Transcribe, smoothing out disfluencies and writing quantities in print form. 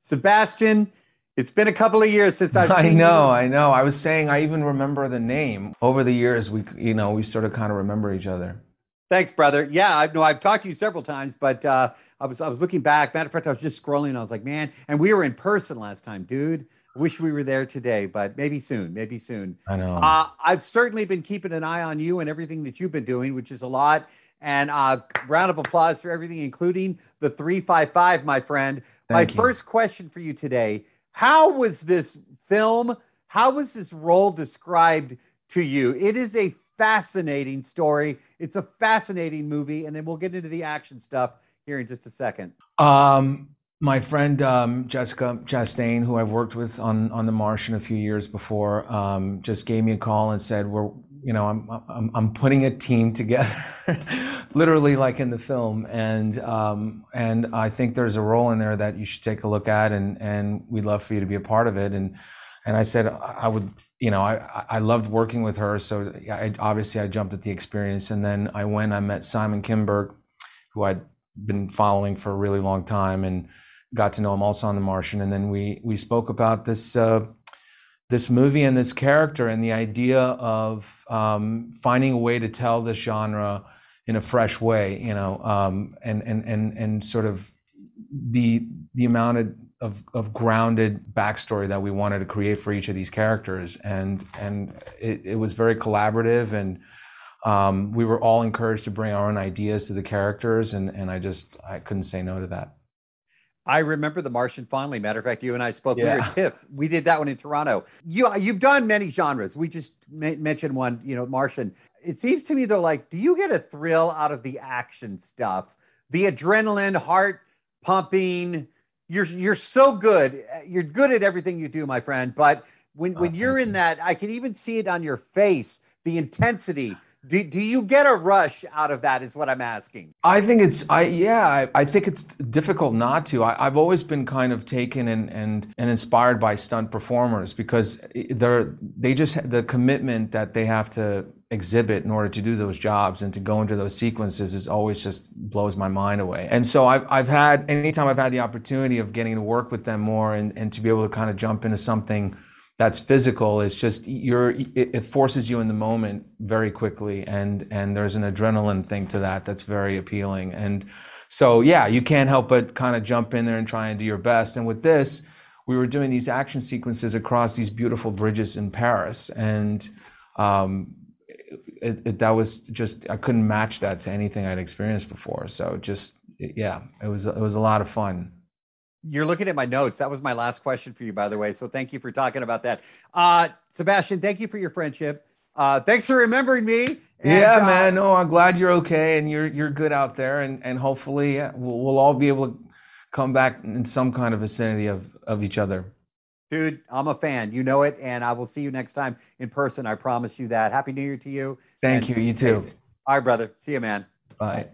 Sebastian, it's been a couple of years since I've I seen know, you. I know. I was saying I even remember the name. Over the years, we sort of kind of remember each other. Thanks, brother. Yeah, I know I've talked to you several times, but I was looking back. Matter of fact, I was just scrolling and I was like, man, and we were in person last time, dude. I wish we were there today, but maybe soon, maybe soon. I know. I've certainly been keeping an eye on you and everything that you've been doing, which is a lot. And round of applause for everything, including the 355, my friend. My Thank you. first question for you today: how was this film? How was this role described to you? It is a fascinating story. It's a fascinating movie, and then we'll get into the action stuff here in just a second. My friend Jessica Chastain, who I've worked with on The Martian a few years before, just gave me a call and said, I'm putting a team together, literally like in the film, and I think there's a role in there that you should take a look at, and we'd love for you to be a part of it. And I said I would, I loved working with her, so obviously I jumped at the experience, and then I met Simon Kinberg, who I'd been following for a really long time, and got to know him also on The Martian, and then we spoke about this movie and this character and the idea of finding a way to tell this genre in a fresh way, and sort of the amount of grounded backstory that we wanted to create for each of these characters, and it was very collaborative, and we were all encouraged to bring our own ideas to the characters, and I couldn't say no to that. I remember The Martian fondly. Matter of fact, you and I spoke. We were at Yeah. TIFF. We did that one in Toronto. You've done many genres. We just mentioned one, Martian. It seems to me though, like, do you get a thrill out of the action stuff, the adrenaline, heart pumping? You're so good. You're good at everything you do, my friend. But when you're Thank in you. that, I can even see it on your face, the intensity. Do you get a rush out of that? Is what I'm asking. I think it's difficult not to. I've always been kind of taken and inspired by stunt performers, because they just, the commitment that they have to exhibit in order to do those jobs and to go into those sequences is always just blows my mind away. And so anytime I've had the opportunity of getting to work with them more, and to be able to kind of jump into something that's physical, it's just it forces you in the moment very quickly, and there's an adrenaline thing to that that's very appealing. And so yeah, you can't help but kind of jump in there and try and do your best. And with this, we were doing these action sequences across these beautiful bridges in Paris, and that was just, I couldn't match that to anything I'd experienced before. So just, yeah, it was a lot of fun. You're looking at my notes. That was my last question for you, by the way. So thank you for talking about that. Sebastian, thank you for your friendship. Thanks for remembering me. And Yeah, man. No, I'm glad you're okay and you're good out there, and hopefully we'll all be able to come back in some kind of vicinity of each other. dude, I'm a fan. You know it. And I will see you next time in person. I promise you that. Happy New Year to you, Thank and you. stay You safe. too. All right, brother. See you, man. Bye.